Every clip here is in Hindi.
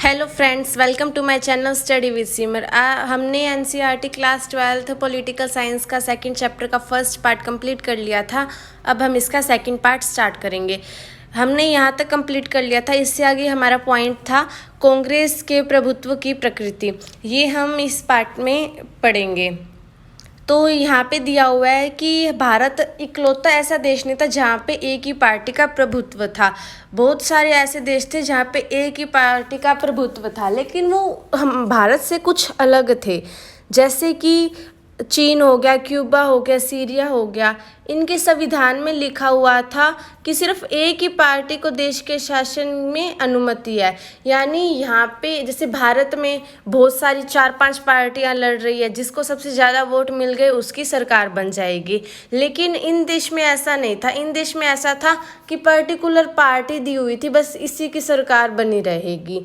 Hello friends, welcome to my channel study with Simar. हमने NCERT class 12th political science का सेकंड चैप्टर का फर्स्ट पार्ट कंप्लीट कर लिया था। अब हम इसका सेकंड पार्ट स्टार्ट करेंगे। हमने यहाँ तक कंप्लीट कर लिया था। इससे आगे हमारा पॉइंट था कांग्रेस के प्रभुत्व की प्रकृति। ये हम इस पार्ट में पढ़ेंगे। तो यहाँ पे दिया हुआ है कि भारत इकलौता ऐसा देश नहीं था जहाँ पे एक ही पार्टी का प्रभुत्व था। बहुत सारे ऐसे देश थे जहाँ पे एक ही पार्टी का प्रभुत्व था, लेकिन वो हम भारत से कुछ अलग थे। जैसे कि चीन हो गया, क्यूबा हो गया, सीरिया हो गया। इनके संविधान में लिखा हुआ था कि सिर्फ एक ही पार्टी को देश के शासन में अनुमति है। यानी यहाँ पे जैसे भारत में बहुत सारी 4-5 पार्टियां लड़ रही है, जिसको सबसे ज़्यादा वोट मिल गए उसकी सरकार बन जाएगी। लेकिन इन देश में ऐसा नहीं था। इन देश में ऐसा था कि पर्टिकुलर पार्टी दी हुई थी, बस इसी की सरकार बनी रहेगी।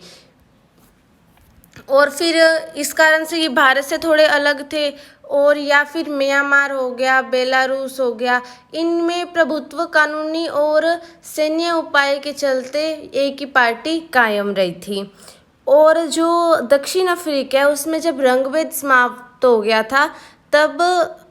और फिर इस कारण से ये भारत से थोड़े अलग थे। और या फिर म्यांमार हो गया, बेलारूस हो गया, इनमें प्रभुत्व कानूनी और सैन्य उपाय के चलते एक ही पार्टी कायम रही थी। और जो दक्षिण अफ्रीका है उसमें जब रंगभेद समाप्त हो गया था, तब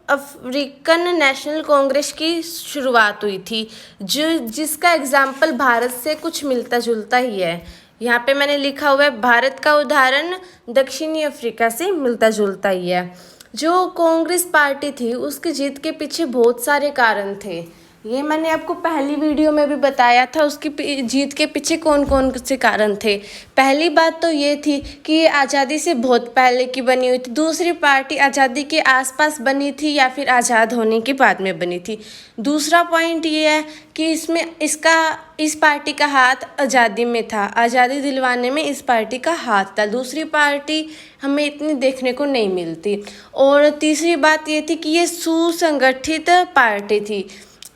अफ्रीकन नेशनल कांग्रेस की शुरुआत हुई थी, जिसका एग्जाम्पल भारत से कुछ मिलता जुलता ही है। यहाँ पे मैंने लिखा हुआ है भारत का उदाहरण दक्षिणी अफ्रीका से मिलता जुलता ही है। जो कांग्रेस पार्टी थी उसकी जीत के पीछे बहुत सारे कारण थे। ये मैंने आपको पहली वीडियो में भी बताया था, उसकी जीत के पीछे कौन कौन से कारण थे। पहली बात तो ये थी कि ये आज़ादी से बहुत पहले की बनी हुई थी। दूसरी पार्टी आज़ादी के आसपास बनी थी या फिर आज़ाद होने के बाद में बनी थी। दूसरा पॉइंट ये है कि इस पार्टी का हाथ आज़ादी में था। आज़ादी दिलवाने में इस पार्टी का हाथ था। दूसरी पार्टी हमें इतनी देखने को नहीं मिलती। और तीसरी बात ये थी कि ये सुसंगठित पार्टी थी।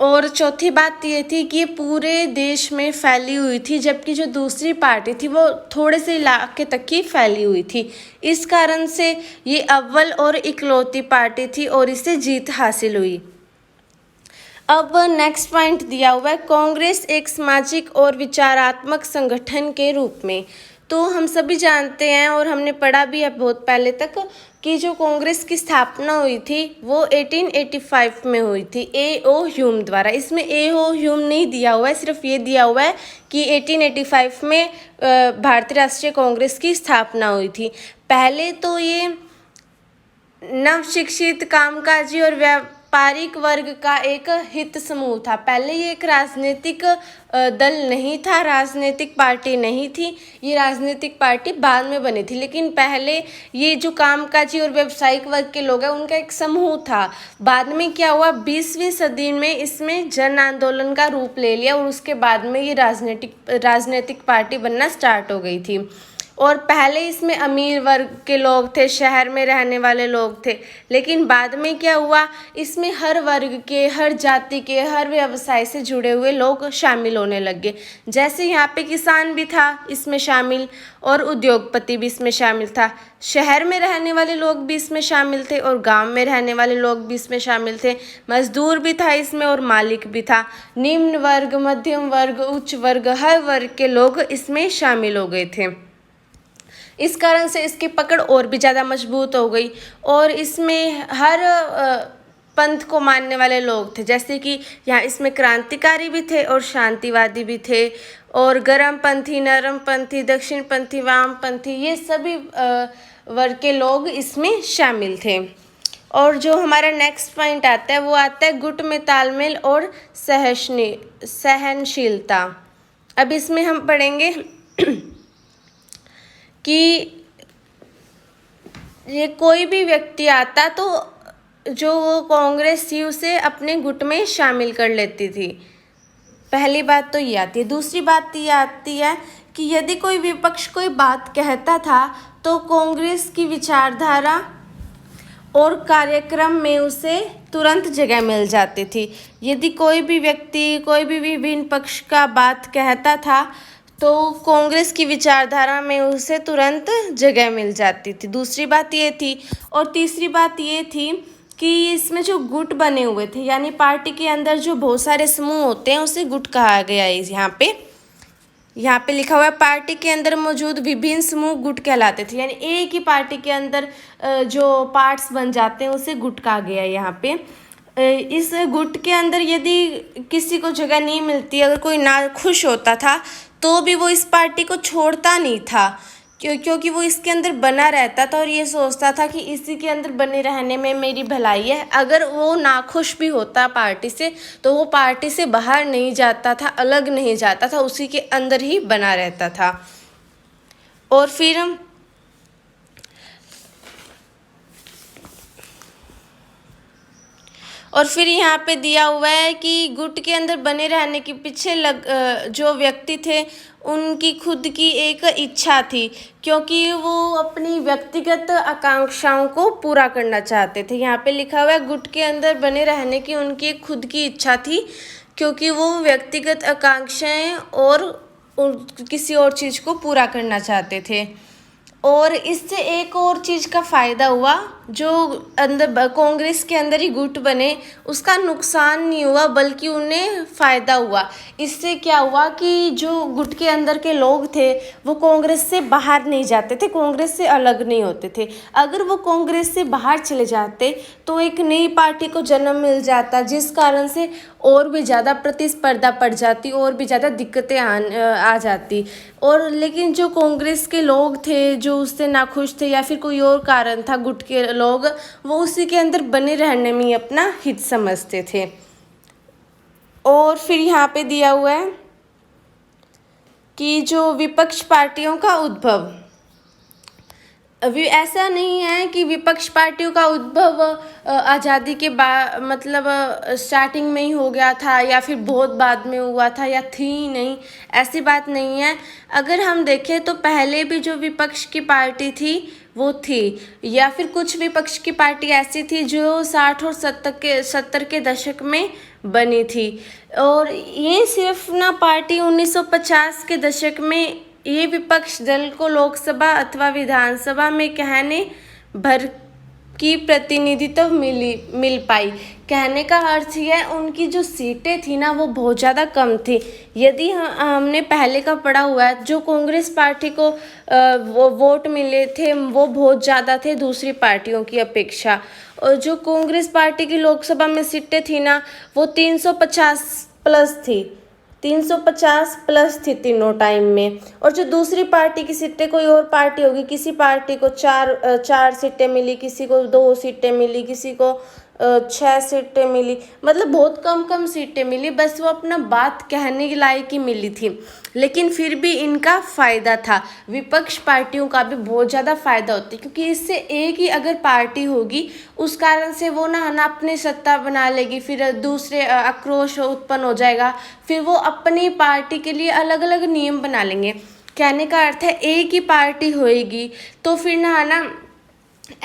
और चौथी बात ये थी कि ये पूरे देश में फैली हुई थी, जबकि जो दूसरी पार्टी थी वो थोड़े से इलाके तक ही फैली हुई थी। इस कारण से ये अव्वल और इकलौती पार्टी थी और इसे जीत हासिल हुई। अब नेक्स्ट पॉइंट दिया हुआ है कांग्रेस एक सामाजिक और विचारात्मक संगठन के रूप में। तो हम सभी जानते हैं और हमने पढ़ा भी है बहुत पहले तक कि जो कांग्रेस की स्थापना हुई थी वो 1885 में हुई थी ए.ओ. ह्यूम द्वारा। इसमें ए.ओ. ह्यूम नहीं दिया हुआ है, सिर्फ ये दिया हुआ है कि 1885 में भारतीय राष्ट्रीय कांग्रेस की स्थापना हुई थी। पहले तो ये नव शिक्षित, कामकाजी और व्यापारिक वर्ग का एक हित समूह था। पहले ये एक राजनीतिक दल नहीं था, राजनीतिक पार्टी नहीं थी। ये राजनीतिक पार्टी बाद में बनी थी, लेकिन पहले ये जो कामकाजी और व्यावसायिक वर्ग के लोग हैं उनका एक समूह था। बाद में क्या हुआ, 20वीं सदी में इसमें जन आंदोलन का रूप ले लिया और उसके बाद में ये राजनीतिक पार्टी बनना स्टार्ट हो गई थी। और पहले इसमें अमीर वर्ग के लोग थे, शहर में रहने वाले लोग थे। लेकिन बाद में क्या हुआ, इसमें हर वर्ग के, हर जाति के, हर व्यवसाय से जुड़े हुए लोग शामिल होने लगे। जैसे यहाँ पे किसान भी था इसमें शामिल और उद्योगपति भी इसमें शामिल था। शहर में रहने वाले लोग भी इसमें शामिल थे और गांव में रहने वाले लोग भी इसमें शामिल थे। मजदूर भी था इसमें और मालिक भी था। निम्न वर्ग, मध्यम वर्ग, उच्च वर्ग, हर वर्ग के लोग इसमें शामिल हो गए थे। इस कारण से इसकी पकड़ और भी ज़्यादा मजबूत हो गई। और इसमें हर पंथ को मानने वाले लोग थे। जैसे कि यहाँ इसमें क्रांतिकारी भी थे और शांतिवादी भी थे, और गर्मपंथी, नरमपंथी, दक्षिणपंथी, वामपंथी, ये सभी वर्ग के लोग इसमें शामिल थे। और जो हमारा नेक्स्ट पॉइंट आता है वो आता है गुट में तालमेल और सहनशीलता। अब इसमें हम पढ़ेंगे कि ये कोई भी व्यक्ति आता तो जो वो कांग्रेस थी उसे अपने गुट में शामिल कर लेती थी। पहली बात तो ये आती है। दूसरी बात ये आती है कि यदि कोई विपक्ष कोई बात कहता था तो कांग्रेस की विचारधारा और कार्यक्रम में उसे तुरंत जगह मिल जाती थी। यदि कोई भी व्यक्ति कोई भी विभिन्न पक्ष का बात कहता था तो कांग्रेस की विचारधारा में उसे तुरंत जगह मिल जाती थी। दूसरी बात ये थी। और तीसरी बात ये थी कि इसमें जो गुट बने हुए थे, यानी पार्टी के अंदर जो बहुत सारे समूह होते हैं उसे गुट कहा गया है यहाँ पे। यहाँ पे लिखा हुआ है पार्टी के अंदर मौजूद विभिन्न समूह गुट कहलाते थे, यानी एक ही पार्टी के अंदर जो पार्ट्स बन जाते हैं उसे गुट कहा गया है। यहाँ पे इस गुट के अंदर यदि किसी को जगह नहीं मिलती, अगर कोई ना खुश होता था तो भी वो इस पार्टी को छोड़ता नहीं था, क्योंकि वो इसके अंदर बना रहता था और ये सोचता था कि इसी के अंदर बने रहने में मेरी भलाई है। अगर वो नाखुश भी होता पार्टी से तो वो पार्टी से बाहर नहीं जाता था, अलग नहीं जाता था, उसी के अंदर ही बना रहता था। और फिर यहाँ पे दिया हुआ है कि गुट के अंदर बने रहने के पीछे जो व्यक्ति थे उनकी खुद की एक इच्छा थी, क्योंकि वो अपनी व्यक्तिगत आकांक्षाओं को पूरा करना चाहते थे। यहाँ पे लिखा हुआ है गुट के अंदर बने रहने की उनकी एक खुद की इच्छा थी, क्योंकि वो व्यक्तिगत आकांक्षाएं और किसी और चीज़ को पूरा करना चाहते थे। और इससे एक और चीज़ का फ़ायदा हुआ, जो अंदर कांग्रेस के अंदर ही गुट बने उसका नुकसान नहीं हुआ बल्कि उन्हें फ़ायदा हुआ। इससे क्या हुआ कि जो गुट के अंदर के लोग थे वो कांग्रेस से बाहर नहीं जाते थे, कांग्रेस से अलग नहीं होते थे। अगर वो कांग्रेस से बाहर चले जाते तो एक नई पार्टी को जन्म मिल जाता, जिस कारण से और भी ज़्यादा प्रतिस्पर्धा पड़ जाती, और भी ज़्यादा दिक्कतें आ जाती। और लेकिन जो कांग्रेस के लोग थे जो उससे नाखुश थे या फिर कोई और कारण था, गुट के लोग वो उसी के अंदर बने रहने में अपना हित समझते थे। और फिर यहाँ पे दिया हुआ है कि जो विपक्ष पार्टियों का उद्भव, अभी ऐसा नहीं है कि विपक्ष पार्टियों का उद्भव आज़ादी के बाद मतलब स्टार्टिंग में ही हो गया था या फिर बहुत बाद में हुआ था या थी ही नहीं, ऐसी बात नहीं है। अगर हम देखें तो पहले भी जो विपक्ष की पार्टी थी वो थी, या फिर कुछ विपक्ष की पार्टी ऐसी थी जो 60 और 70 के दशक में बनी थी। और ये सिर्फ ना पार्टी 1950 के दशक में ये विपक्ष दल को लोकसभा अथवा विधानसभा में कहने भर की प्रतिनिधित्व मिल पाई। कहने का अर्थ ये है उनकी जो सीटें थी ना वो बहुत ज़्यादा कम थी। यदि हमने पहले का पढ़ा हुआ है, जो कांग्रेस पार्टी को वो वोट मिले थे वो बहुत ज़्यादा थे दूसरी पार्टियों की अपेक्षा, और जो कांग्रेस पार्टी की लोकसभा में सीटें थी ना वो 350 प्लस थी, 350 प्लस थी तीनों टाइम में। और जो दूसरी पार्टी की सीटें, कोई और पार्टी होगी, किसी पार्टी को चार सीटें मिली, किसी को 2 सीटें मिली, किसी को 6 सीटें मिली, मतलब बहुत कम सीटें मिली, बस वो अपना बात कहने के लायक ही मिली थी। लेकिन फिर भी इनका फ़ायदा था, विपक्ष पार्टियों का भी बहुत ज़्यादा फ़ायदा होता है, क्योंकि इससे एक ही अगर पार्टी होगी उस कारण से वो ना अपनी सत्ता बना लेगी, फिर दूसरे आक्रोश उत्पन्न हो जाएगा, फिर वो अपनी पार्टी के लिए अलग अलग नियम बना लेंगे। कहने का अर्थ है एक ही पार्टी होएगी तो फिर ना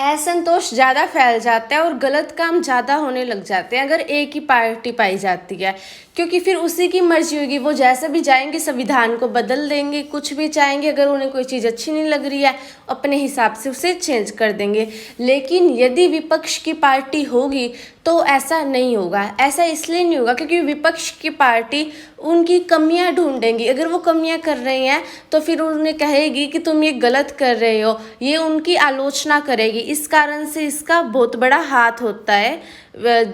असंतोष ज़्यादा फैल जाता है और गलत काम ज़्यादा होने लग जाते हैं अगर एक ही पार्टी पाई जाती है, क्योंकि फिर उसी की मर्जी होगी, वो जैसे भी जाएंगे संविधान को बदल देंगे, कुछ भी चाहेंगे, अगर उन्हें कोई चीज़ अच्छी नहीं लग रही है अपने हिसाब से उसे चेंज कर देंगे। लेकिन यदि विपक्ष की पार्टी होगी तो ऐसा नहीं होगा। ऐसा इसलिए नहीं होगा क्योंकि विपक्ष की पार्टी उनकी कमियां ढूंढेंगी, अगर वो कमियां कर रहे हैं तो फिर उन्हें कहेगी कि तुम ये गलत कर रहे हो, ये उनकी आलोचना करेगी। इस कारण से इसका बहुत बड़ा हाथ होता है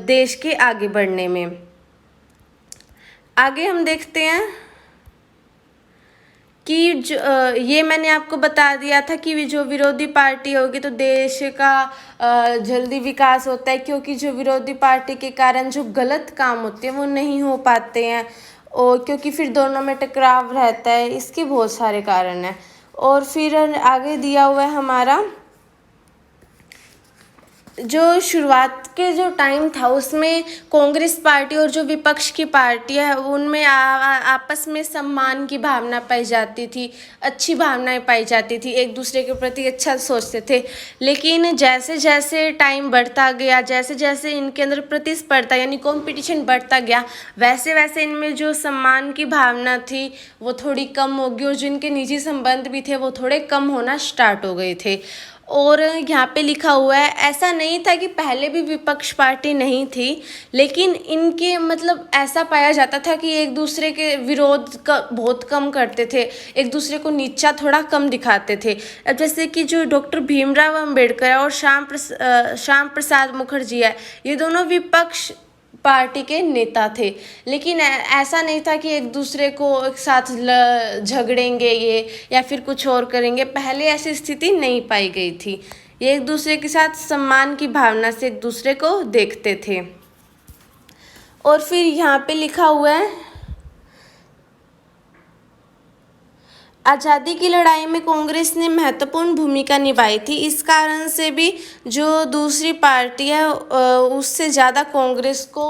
देश के आगे बढ़ने में। आगे हम देखते हैं कि ये मैंने आपको बता दिया था कि जो विरोधी पार्टी होगी तो देश का जल्दी विकास होता है, क्योंकि जो विरोधी पार्टी के कारण जो गलत काम होते हैं वो नहीं हो पाते हैं, और क्योंकि फिर दोनों में टकराव रहता है, इसके बहुत सारे कारण हैं। और फिर आगे दिया हुआ है हमारा जो शुरुआत के जो टाइम था उसमें कांग्रेस पार्टी और जो विपक्ष की पार्टी है उनमें आपस में सम्मान की भावना पाई जाती थी, अच्छी भावनाएं पाई जाती थी, एक दूसरे के प्रति अच्छा सोचते थे। लेकिन जैसे जैसे टाइम बढ़ता गया, जैसे जैसे इनके अंदर प्रतिस्पर्धा यानी कंपटीशन बढ़ता गया, वैसे वैसे इनमें जो सम्मान की भावना थी वो थोड़ी कम होगी, और जिनके निजी संबंध भी थे वो थोड़े कम होना स्टार्ट हो गए थे। और यहाँ पे लिखा हुआ है, ऐसा नहीं था कि पहले भी विपक्ष पार्टी नहीं थी, लेकिन इनके मतलब ऐसा पाया जाता था कि एक दूसरे के विरोध का बहुत कम करते थे, एक दूसरे को नीचा थोड़ा कम दिखाते थे। अब जैसे कि जो डॉक्टर भीमराव अंबेडकर और श्याम प्रसाद मुखर्जी है, ये दोनों विपक्ष पार्टी के नेता थे, लेकिन ऐसा नहीं था कि एक दूसरे को एक साथ झगड़ेंगे ये या फिर कुछ और करेंगे। पहले ऐसी स्थिति नहीं पाई गई थी। ये एक दूसरे के साथ सम्मान की भावना से एक दूसरे को देखते थे। और फिर यहाँ पे लिखा हुआ है, आज़ादी की लड़ाई में कांग्रेस ने महत्वपूर्ण भूमिका निभाई थी। इस कारण से भी जो दूसरी पार्टी है उससे ज़्यादा कांग्रेस को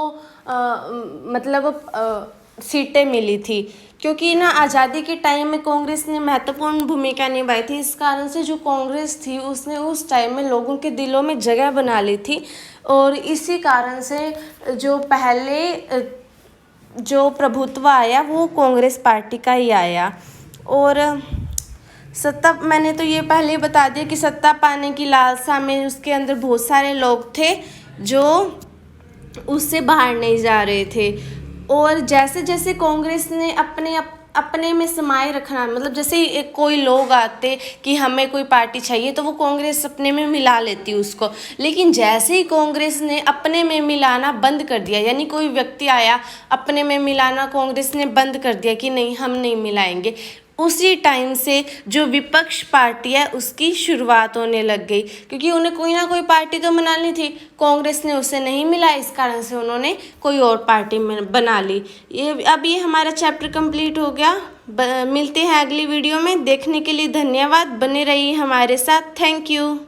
सीटें मिली थी, क्योंकि ना आज़ादी के टाइम में कांग्रेस ने महत्वपूर्ण भूमिका निभाई थी। इस कारण से जो कांग्रेस थी उसने उस टाइम में लोगों के दिलों में जगह बना ली थी, और इसी कारण से जो पहले जो प्रभुत्व आया वो कांग्रेस पार्टी का ही आया। और सत्ता, मैंने तो ये पहले ही बता दिया कि सत्ता पाने की लालसा में उसके अंदर बहुत सारे लोग थे जो उससे बाहर नहीं जा रहे थे। और जैसे जैसे कांग्रेस ने अपने में समाये रखना, मतलब जैसे कोई लोग आते कि हमें कोई पार्टी चाहिए तो वो कांग्रेस अपने में मिला लेती उसको, लेकिन जैसे ही कांग्रेस ने अपने में मिलाना बंद कर दिया, यानी कोई व्यक्ति आया अपने में मिलाना कांग्रेस ने बंद कर दिया कि नहीं हम नहीं मिलाएंगे, उसी टाइम से जो विपक्ष पार्टी है उसकी शुरुआत होने लग गई, क्योंकि उन्हें कोई ना कोई पार्टी तो बनानी थी। कांग्रेस ने उसे नहीं मिला, इस कारण से उन्होंने कोई और पार्टी में बना ली। ये हमारा चैप्टर कंप्लीट हो गया। मिलते हैं अगली वीडियो में। देखने के लिए धन्यवाद। बने रहिए हमारे साथ। Thank you.